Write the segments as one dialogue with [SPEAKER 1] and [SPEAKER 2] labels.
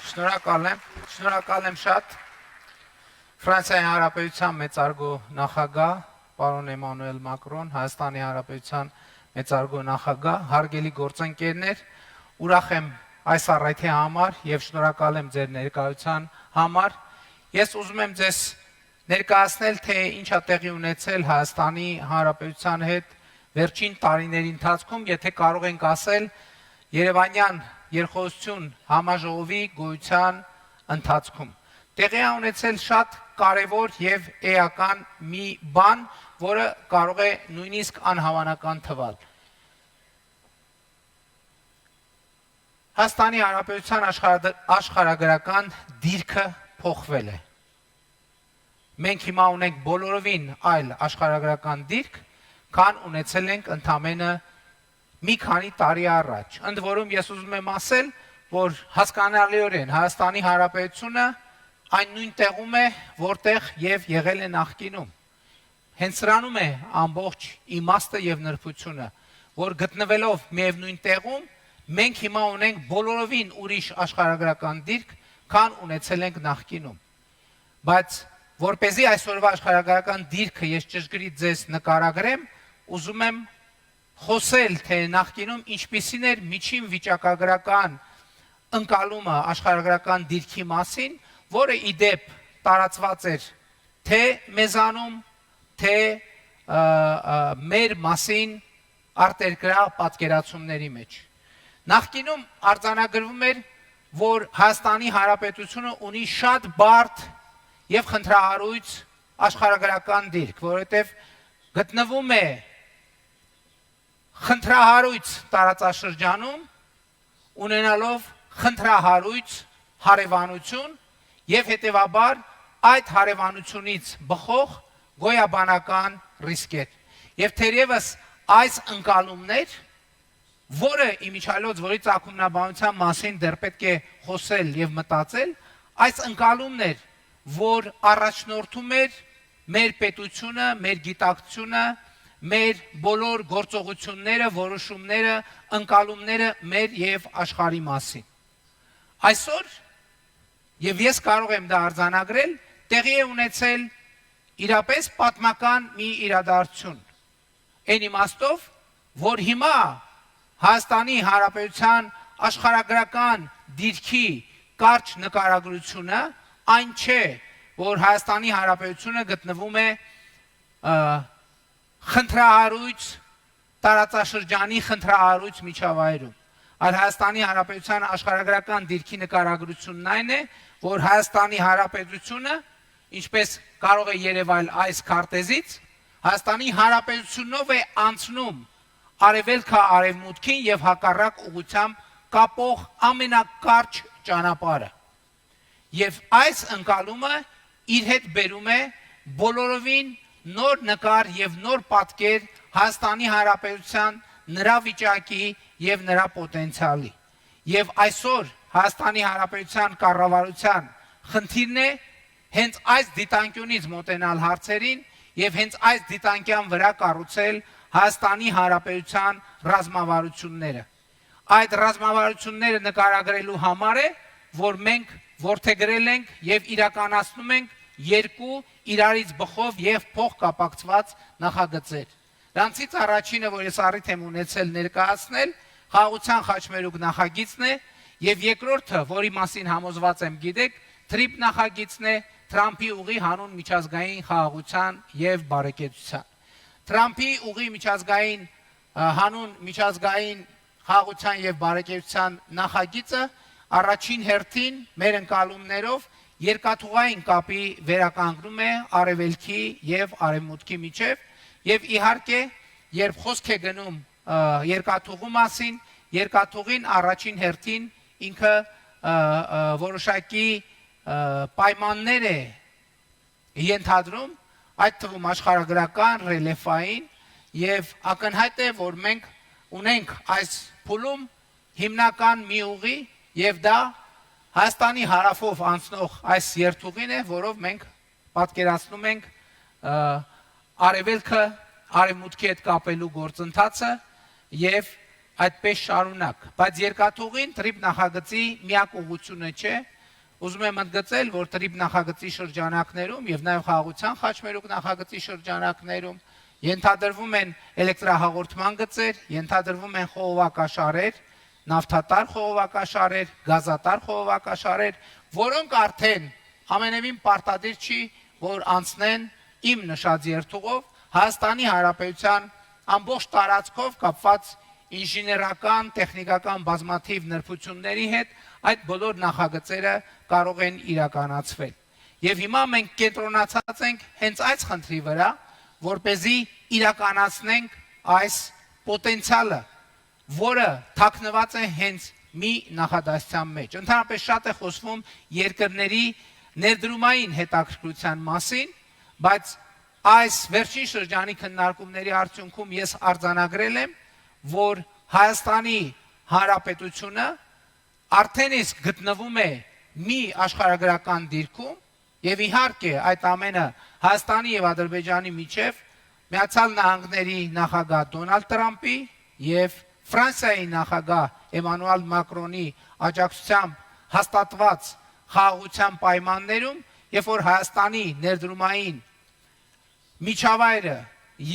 [SPEAKER 1] Շնորհակալ եմ շատ Ֆրանսիայի Հանրապետության մեծարգո նախագահ պարոն Էմանուել Մակրոն, Հայաստանի Հանրապետության մեծարգո նախագահ, հարգելի գործընկերներ, ուրախ եմ այս առիթի համար եւ շնորհակալ եմ ձեր ներկայության համար։ Ես ուզում եմ ձեզ ներկայացնել, թե ինչ է տեղի ունեցել Հայաստանի Հանրապետության հետ վերջին տարիների ընթացքում, եթե կարող ենք ասել, Երևանյան երկխոսություն համաժողովի գոյության ընթացքում։ Տեղի է ունեցել շատ կարևոր եւ էական մի բան, որը կարող է նույնիսկ անհավանական թվալ։ Հայաստանի Հանրապետության աշխարհագրական դիրքը փոխվել է։ Մենք հիմա ունենք բոլորովին այլ աշխարհագրական դիրք, քան ունեցել ենք ընդամենը մի քանի տարի առաջ։ Ընդ որում ես ուզում եմ ասել, որ հասկանալիորեն Հայաստանի Հանրապետությունը այն նույն տեղում է, որտեղ եւ եղել է նախկինում։ Հենց սրանում է ամբողջ իմաստը եւ նրբությունը, որ գտնվելով միևնույն տեղում, մենք հիմա ունենք բոլորովին ուրիշ աշխարհագրական դիրք, քան ունեցել ենք նախկինում։ Բայց որպեսզի այսօրվա աշխարհագրական դիրքը ես ճշգրիտ ձեզ նկարագրեմ, ուզում եմ խոսել, թե նախկինում ինչպիսին էր միջին վիճակագրական ընկալումը աշխարհագրական դիրքի մասին, որը իդեպ տարածված էր թե մեզանում, թե մեր մասին արտերկրյա պատկերացումների մեջ։ Նախկինում արձանագրվում էր, որ Հայաստանի Հանրապետությունը ունի շատ բարդ եւ խնդրահարույց աշխարհագրական դիրք, որովհետեւ գտնվում է խնդրահարույց տարածաշրջանում, ունենալով խնդրահարույց հարևանություն եւ հետեւաբար այդ հարևանությունից բխող գոյաբանական ռիսկեր։ Եվ թերևս այս ընկալումներ, որը իմիջիայլոց, որի ծագումնաբանության մասին դեռ պետք է խոսել եւ մտածել, այս ընկալումներ, որ առաջնորդում էր մեր պետությունը, մեր գիտակցությունը, մեր բոլոր գործողությունները, որոշումները, ընկալումները մեր եւ աշխարհի մասին։ Այսօր եւ ես կարող եմ դա արձանագրել, տեղի է ունեցել իրապես պատմական մի իրադարձություն։ Այն իմաստով, որ հիմա Հայաստանի Հանրապետության աշխարհագրական դիրքի կարճ նկարագրությունը այն չէ, որ Հայաստանի Հանրապետությունը գտնվում է խնդրահարույց տարածաշրջանի խնդրահարույց միջավայրում։ Այլ Հայաստանի Հանրապետության աշխարհագրական դիրքի նկարագրությունն այն է, որ Հայաստանի Հանրապետությունը, ինչպես կարող է երևալ այս քարտեզից, Հայաստանի Հանրապետությունով է անցնում արևելքը արևմուտքին եւ հակառակ ուղղությամբ կապող ամենակարճ ճանապարհը։ Եվ այս ընկալումը իր հետ բերում է բոլորովին նոր նկար եւ նոր պատկեր Հայաստանի Հանրապետության նրա վիճակի եւ նրա պոտենցիալի։ Եվ այսօր Հայաստանի Հանրապետության կառավարության խնդիրն է հենց այս դիտանկյունից մոտենալ հարցերին եւ հենց այս դիտանկյան վրա կառուցել Հայաստանի Հանրապետության ռազմավարությունները։ Այդ ռազմավարությունները նկարագրելու համար է, որ մենք որդեգրել ենք եւ իրականացնում ենք երկու իրարից բխով եւ փոխկապակցված նախագծեր։ Դրանցից առաջինը, որ ես առիթ եմ ունեցել ներկայացնել, խաղաղության խաչմերուկ նախագիծն է, եւ երկրորդը, որի մասին համոզված եմ գիտեք, TRIP նախագիծն է, Թրամփի ուղի հանուն միջազգային խաղաղության եւ բարեկեցության։ Թրամփի ուղի միջազգային հանուն միջազգային խաղաղության եւ բարեկեցության նախագիծը առաջին հերթին մեր ընկալումներով երկաթուղային կապի վերականգնում է արևելքի եւ արևմուտքի միջև եւ իհարկե երբ խոսք է գնում երկաթուղու մասին, երկաթուղին առաջին հերթին ինքը որոշակի պայմաններ է ենթադրում, այդ թվում աշխարհագրական, ռելիեֆային եւ ակնհայտ է, որ մենք ունենք այս փուլում հիմնական մի ուղի եւ դա Հայաստանի հարավով անցնող այս երթուղին է, որով մենք պատկերացնում ենք արևելքը արևմուտքի հետ կապելու գործընթացը եւ այդպես շարունակ, բայց երկաթուղին TRIP նախագծի միակ ուղղությունը չէ, ուզում եմ ընդգծել, որ տրիպ նախագծի շրջանակներում եւ նաեւ խաղաղության խաչմերուկ նախագծի շրջանակներում ենթադրվում են էլեկտրահաղորդման գծեր, ենթադրվում են խողովակաշարեր, նավթատար խողովակաշարեր, գազատար խողովակաշարեր, որոնք արդեն ամենևին պարտադիր չի, որ անցնեն իմ նշած երթուղով Հայաստանի Հանրապետության ամբողջ տարածքով կապված ինժեներական, տեխնիկական բազմաթիվ նրբությունների հետ այդ բոլոր նախագծերը կարող են իրականացվել։ Եվ հիմա մենք կենտրոնացած ենք հենց այս խնդրի վրա, որպեսզի իրականացնենք այս պոտենցիալը, որը թաքնված է հենց մի նախադասության մեջ։ Ընդհանրապես շատ է խոսվում երկրների ներդրումային հետաքրքրության մասին, բայց այս վերջին շրջանի քննարկումների արդյունքում ես արձանագրել եմ, որ Հայաստանի Հանրապետությունը արդեն իսկ գտնվում է մի աշխարհագրական դիրքում եւ իհարկե այդ ամենը Հայաստանի եւ Ադրբեջանի միջև Միացյալ Նահանգների նախագահ Դոնալդ Տրամփի եւ Ֆրանսիայի նախագահ Էմանուել Մակրոնի աջակցությամբ հաստատված խաղաղության պայմաններում, երբ որ Հայաստանի ներդրումային միջավայրը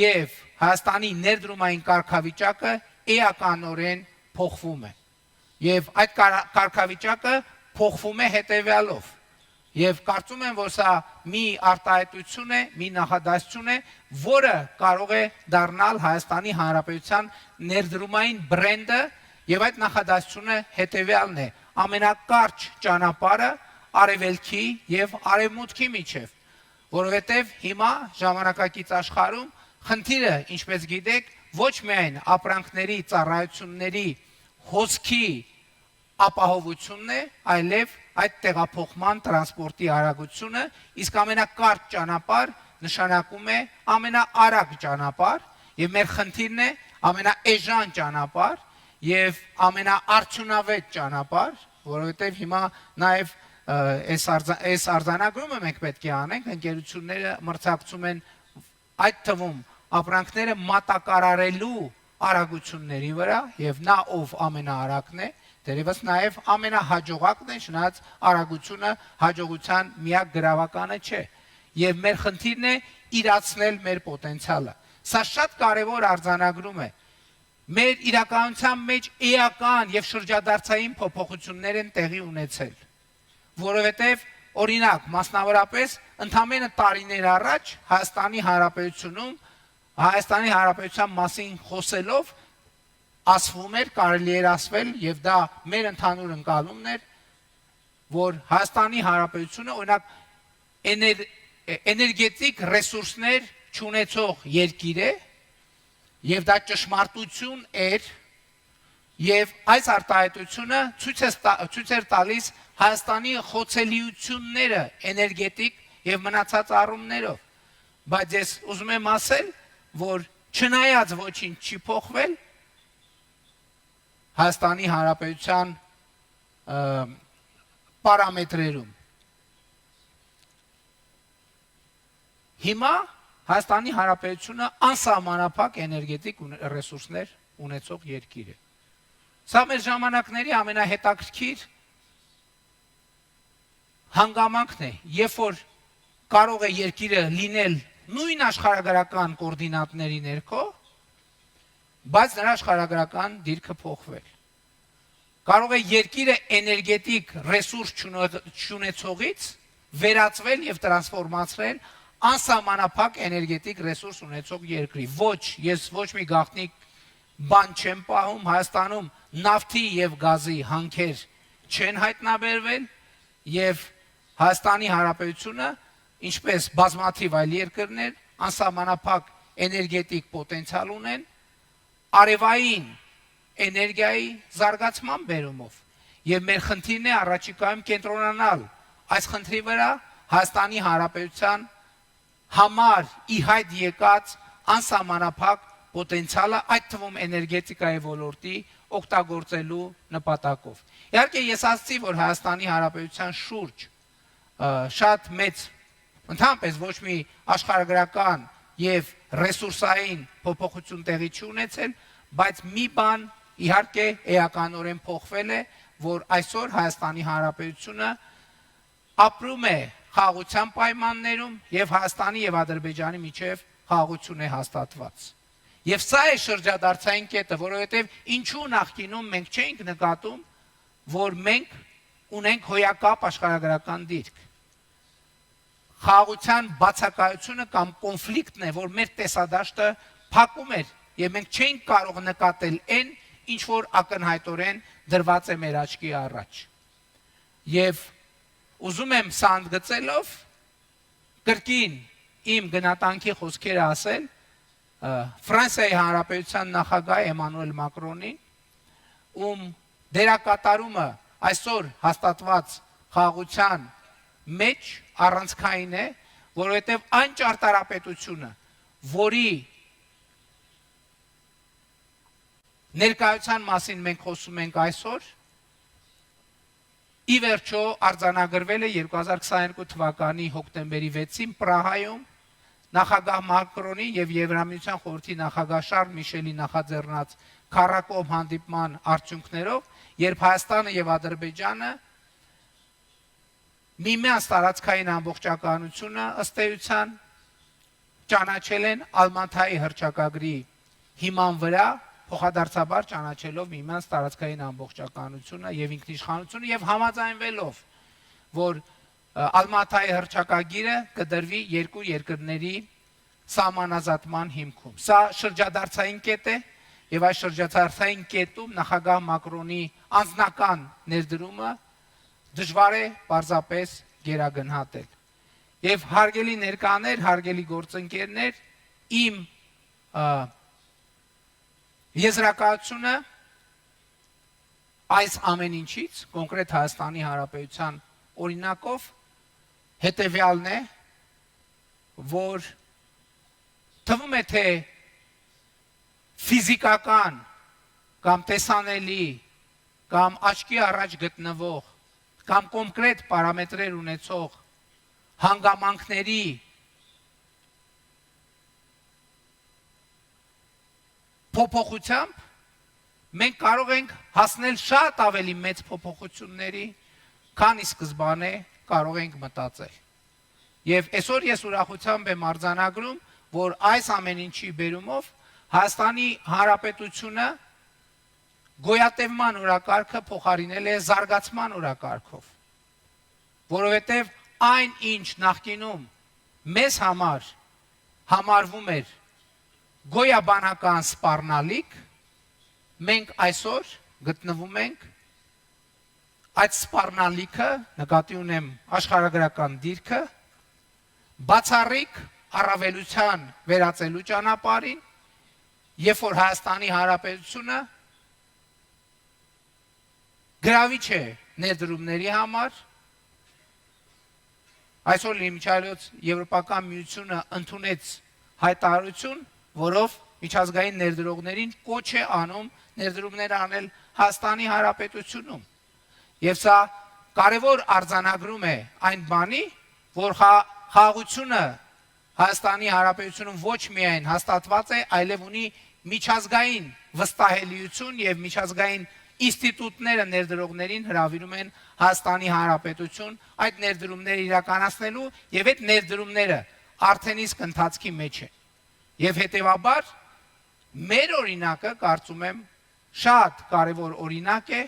[SPEAKER 1] եւ Հայաստանի ներդրումային կարգավիճակը էականորեն փոխվում է։ Եվ այդ կարգավիճակը փոխվում է հետեւյալով։ Եվ կարծում եմ, որ սա մի արտահայտություն է, մի նախադասություն է, որը կարող է դառնալ Հայաստանի Հանրապետության ներդրումային բրենդը, եւ այդ նախադասությունը հետեւյալն է. ամենակարճ ճանապարհը արևելքի եւ արևմուտքի միջև, որովհետեւ հիմա ժամանակակից աշխարհում խնդիրը, ինչպես գիտեք, ոչ միայն ապրանքների, ծառայությունների հոսքի ապահովությունն է, այլև այդ տեղափոխման տրանսպորտի արագությունը, իսկ ամենակարճ ճանապարհ նշանակում է ամենաարագ ճանապարհ, եւ մեր խնդիրն է ամենաէժան ճանապարհ եւ ամենաարդյունավետ ճանապարհ, որովհետեւ հիմա նաեւ այս արձանագրումը մենք պետք է անենք, ընկերությունները մրցակցում են այդ թվում ապրանքները մատակարարելու արագությունների վրա եւ նա ով ամենաարագն է, դերևս նաև ամենահաջողակն է, չնայած արագությունը հաջողության միակ գրավականը չէ։ Եվ մեր խնդիրն է իրացնել մեր պոտենցիալը։ Սա շատ կարևոր արձանագրում է։ Մեր իրականության մեջ էական եւ շրջադարձային փոփոխություններ են տեղի ունեցել, որովհետեւ օրինակ, մասնավորապես ընդամենը տարիներ առաջ Հայաստանի Հանրապետությունում Հայաստանի Հանրապետության մասին խոսելով ասվում էր, կարելի էր ասվել, եւ դա մեր ընդհանուր ընկալումն էր, որ Հայաստանի Հանրապետությունը օրինակ էներգետիկ ռեսուրսներ չունեցող երկիր է, եւ դա ճշմարտություն էր, եւ այս արտահայտությունը ցույց էր տալիս Հայաստանի խոցելիությունները էներգետիկ եւ մնացած առումներով, բայց ես ուզում եմ ասել, որ չնայած ոչինչ չի փոխվել Հայաստանի Հանրապետության պարամետրերում։ Հիմա Հայաստանի Հանրապետությունը անսահմանափակ էներգետիկ ռեսուրսներ ունեցող երկիր է։ Սա մեր ժամանակների ամենահետաքրքիր հանգամանքն է, երբ որ կարող է երկիրը լինել նույն աշխարհագրական կոորդինատների ներքո, բայց նրա աշխարհագրական դիրքը փոխվել։ Կարող է երկիրը էներգետիկ ռեսուրս չունեցողից վերածվել եւ տրանսֆորմացնել անսահմանափակ էներգետիկ ռեսուրս ունեցող երկրի։ Ոչ, ես ոչ մի գաղտնիք բան չեմ պահում, Հայաստանում նավթի եւ գազի հանքեր չեն հայտնաբերվել եւ Հայաստանի Հանրապետությունը, ինչպես բազմաթիվ այլ երկրներ, անսահմանափակ էներգետիկ պոտենցիալ ունեն արևային էներգիայի զարգացման բերումով։ Եվ մեր խնդիրն է առաջիկայում կենտրոնանալ այս խնդրի վրա Հայաստանի Հանրապետության համար ի հայտ եկած անսահմանափակ պոտենցիալը, այդ թվում էներգետիկայի ոլորտի օգտագործելու նպատակով։ Իհարկե ես ասացի, որ Հայաստանի Հանրապետության շուրջ շատ մեծ ընդհանրապես ոչ մի աշխարհագրական եւ ռեսուրսային փոփոխություն տեղի չի ունեցել, բայց մի բան իհարկե էականորեն փոխվել է, որ այսօր Հայաստանի Հանրապետությունը ապրում է խաղաղության պայմաններում եւ Հայաստանի եւ Ադրբեջանի միջև խաղաղություն է հաստատված։ Եվ սա է շրջադարձային կետը, որովհետեւ ինչու նախկինում մենք չենք նկատում, որ մենք ունենք հոյակապ աշխարհագրական դիրք։ Խաղաղության բացակայությունը կամ կոնֆլիկտն է, որ մեր տեսադաշտը փակում էր եւ մենք չենք կարող նկատել այն, ինչ որ ակնհայտորեն դրված է մեր աչքի առաջ։ Եվ ուզում եմ սա ընդգծելով կրկին իմ գնահատանքի խոսքերը ասել Ֆրանսիայի Հանրապետության նախագահ Էմանուել Մակրոնի, ում դերակատարումը այսօր հաստատված խաղաղության մեջ առանցքային է, որովհետև այն ճարտարապետությունը, որի ներկայության մասին մենք խոսում ենք այսօր, ի վերջո արձանագրվել է 2022 թվականի հոկտեմբերի 6-ին Պրահայում նախագահ Մակրոնի եւ Եվրամիության խորհրդի նախագահ Շարլ Միշելի նախաձեռնած քառակողմ հանդիպման արդյունքներով, երբ Հայաստանը եւ Ադրբեջանը միմյանց տարածքային ամբողջականությունը ըստ էության ճանաչել են Ալմաթայի հռչակագրի հիման վրա, փոխադարձաբար ճանաչելով միմյանց տարածքային ամբողջականությունը եւ ինքնիշխանությունը եւ համաձայնվելով, որ Ալմաթայի հռչակագիրը կդրվի երկու երկրների սահմանազատման հիմքում։ Սա շրջադարձային կետ է եւ այս շրջադարձային կետում նախագահ Մակրոնի անձնական ներդրումը դժվար է պարզապես գերագնահատել։ Եվ հարգելի ներկաներ, հարգելի գործընկերներ, իմ եզրակացությունը այս ամեն ինչից, կոնկրետ Հայաստանի Հանրապետության օրինակով հետևյալն է, որ թվում է թե ֆիզիկական կամ տեսանելի կամ աչքի առաջ գտնվող կամ կոնկրետ պարամետրեր ունեցող հանգամանքների փոփոխությամբ մենք կարող ենք հասնել շատ ավելի մեծ փոփոխությունների, քան ի սկզբանե կարող ենք մտածել։ Եվ այսօր ես ուրախությամբ եմ արձանագրում, որ այս ամեն ինչի բերումով Հայաստանի Հանրապետությունը գոյատևման օրակարգը փոխարինել է զարգացման օրակարգով, որովհետև այն ինչ նախկինում մեզ համար համարվում էր գոյաբանական սպառնալիք, մենք այսօր գտնվում ենք այդ սպառնալիքը, նկատի ունեմ աշխարհագրական դիրքը, բացառիկ առավելության վերածելու ճանապարհին, երբ որ Հայաստանի Հանրապետությունը գրավիչ է ներդրումների համար, այսօր իմիջիայլոց Եվրոպական միությունը ընդունեց հայտարարություն, որով միջազգային ներդրողներին կոչ է անում ներդրումներ անել Հայաստանի Հանրապետությունում։ Եվ սա կարևոր արձանագրում է այն բանի, որ խաղաղությունը Հայաստանի Հանրապետությունում ոչ միայն հաստատված է, այլև ունի միջազգային վստահելիություն եւ միջազգային ինստիտուտները ներդրողներին հրավիրում են Հայաստանի Հանրապետություն այդ ներդրումները իրականացնելու եւ այդ ներդրումները արդեն իսկ ընթացքի մեջ են։ Եվ հետեւաբար մեր օրինակը կարծում եմ շատ կարևոր օրինակ է,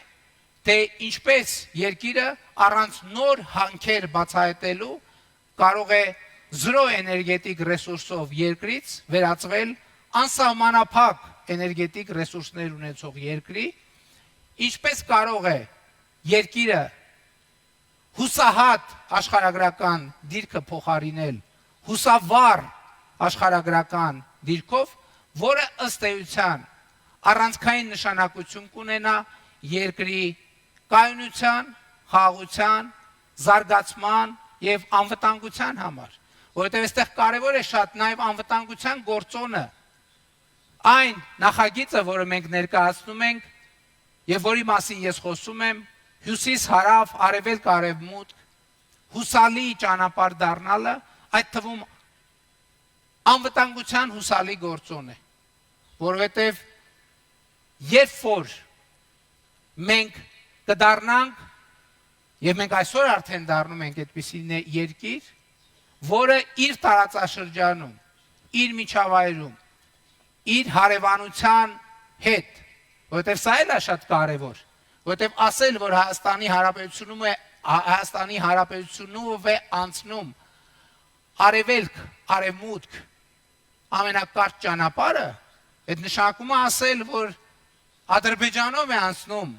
[SPEAKER 1] թե ինչպես երկիրը առանց նոր հանքեր բացահայտելու կարող է զրո էներգետիկ ռեսուրսով երկրից վերածվել անսահմանափակ էներգետիկ ռեսուրսներ ունեցող երկրի, ինչպես կարող է երկիրը հուսահատ աշխարհագրական դիրքը փոխարինել հուսավառ աշխարհագրական դիրքով, որը ըստ էության առանցքային նշանակություն կունենա երկրի կայունության, խաղաղության, զարգացման եւ անվտանգության համար, որովհետեւ այստեղ կարեւոր է շատ նաեւ անվտանգության գործոնը, այն նախագիծը, որը մենք ներկայացնում ենք եւ որի մասին ես խոսում եմ, հյուսիս, հարավ, արևելք, արևմուտք, հուսալի ճանապարհ դառնալը, այդ թվում անվտանգության հուսալի գործոն է, որովհետեւ երբ որ մենք կդառնանք Եվ մենք այսօր արդեն դառնում ենք այդպիսի երկիր, որը իր տարածաշրջանում, իր միջավայրում, իր հարևանության հետ, որովհետև սա էլ է շատ կարևոր, որովհետև ասել, որ Հայաստանի Հանրապետությունում է անցնում արևելք, արևմուտք, ամենակարճ ճանապարհը, այդ նշանակում է ասել, որ Ադրբեջանով է անցնում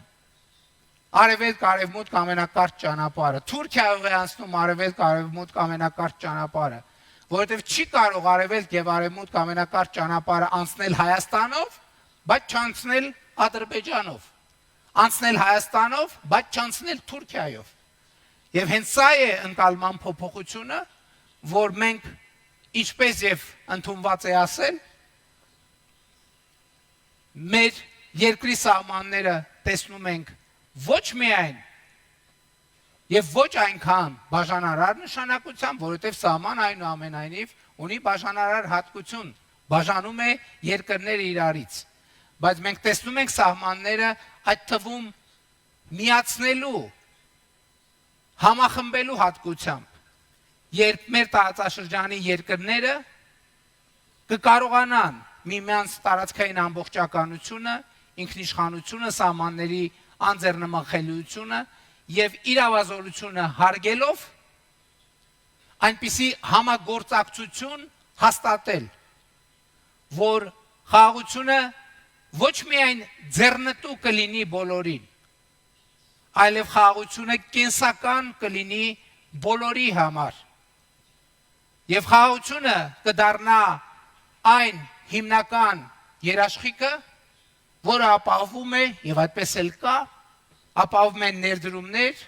[SPEAKER 1] արևելք, արևմուտք ամենակարճ ճանապարհը, Թուրքիայով է անցնում արևելք, արևմուտք ամենակարճ ճանապարհը, որովհետև չի կարող արևելք եւ արևմուտք ամենակարճ ճանապարհը անցնել Հայաստանով, բայց չանցնել Ադրբեջանով, անցնել Հայաստանով, բայց չանցնել Թուրքիայով։ Եվ հենց սա է ընկալման փոփոխությունը, որ մենք, ինչպես եւ ընդունված է ասել, մեր երկրի սահմանները տեսնում ենք ոչ միայն եւ ոչ այնքան բաժանարար նշանակությամբ, որովհետեւ սահման այնուամենայնիվ ունի բաժանարար հատկություն, բաժանում է երկրները իրարից, բայց մենք տեսնում ենք սահմանները այդ թվում միացնելու, համախմբելու հատկությամբ, երբ մեր տարածաշրջանի երկրները կկարողանան միմյանց տարածքային ամբողջականությունը, ինքնիշխանությունը, սահմանների անձեռնմխելիությունը եւ իրավազորությունը հարգելով այնպիսի համագործակցություն հաստատել, որ խաղաղությունը ոչ միայն ձեռնտու կլինի բոլորին, այլև խաղաղությունը կենսական կլինի բոլորի համար։ Եվ խաղաղությունը կդառնա այն հիմնական երաշխիքը, որը ապահովում է եւ այդպես էլ կա, ապահովում է ներդրումներ,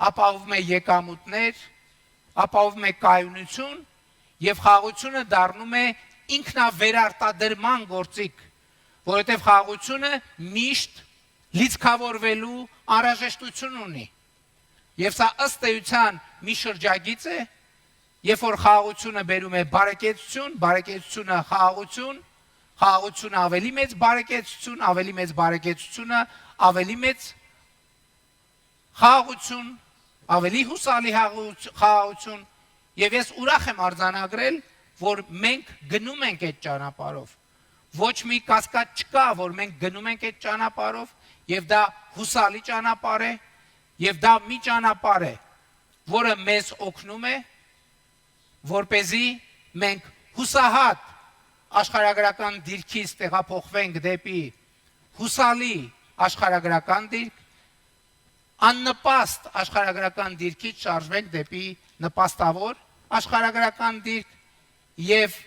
[SPEAKER 1] ապահովում է եկամուտներ, ապահովում է կայունություն եւ խաղաղությունը դառնում է ինքնավերարտադրման գործիք, որովհետեւ խաղաղությունը միշտ լիցքավորվելու անհրաժեշտություն ունի։ Եվ սա ըստ էության մի շրջագիծ է, երբ որ խաղաղությունը բերում է բարեկեցություն, բարեկեցությունը խաղաղություն, խաղաղությունը ավելի մեծ բարեկեցություն, ավելի մեծ բարեկեցությունը ավելի մեծ խաղաղություն, ավելի հուսալի խաղաղություն, եւ ես ուրախ եմ արձանագրել, որ մենք գնում ենք այդ ճանապարհով։ Ոչ մի կասկած չկա, որ մենք գնում ենք այդ ճանապարհով, եւ դա հուսալի ճանապարհ է, եւ դա մի ճանապարհ է, որը մեզ օգնում է, որպեսզի մենք հուսահատ աշխարհագրական դիրքից տեղափոխվենք դեպի հուսալի աշխարհագրական դիրք, աննպաստ աշխարհագրական դիրքից շարժվենք դեպի նպաստավոր աշխարհագրական դիրք եւ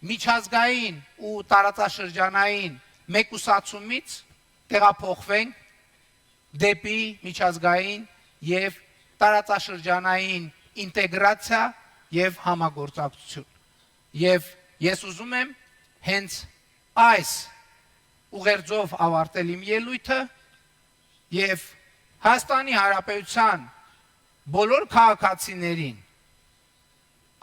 [SPEAKER 1] միջազգային ու տարածաշրջանային մեկուսացումից տեղափոխվենք դեպի միջազգային եւ տարածաշրջանային ինտեգրացիա եւ համագործակցություն։ Եվ ես ուզում եմ հենց այս ուղերձով ավարտել իմ ելույթը եւ Հայաստանի Հանրապետության բոլոր քաղաքացիներին,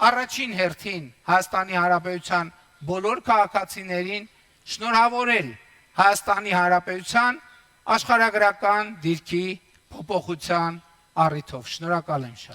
[SPEAKER 1] առաջին հերթին Հայաստանի Հանրապետության բոլոր քաղաքացիներին շնորհավորել Հայաստանի Հանրապետության աշխարհագրական դիրքի փոփոխության առիթով։ Շնորհակալ եմ շատ։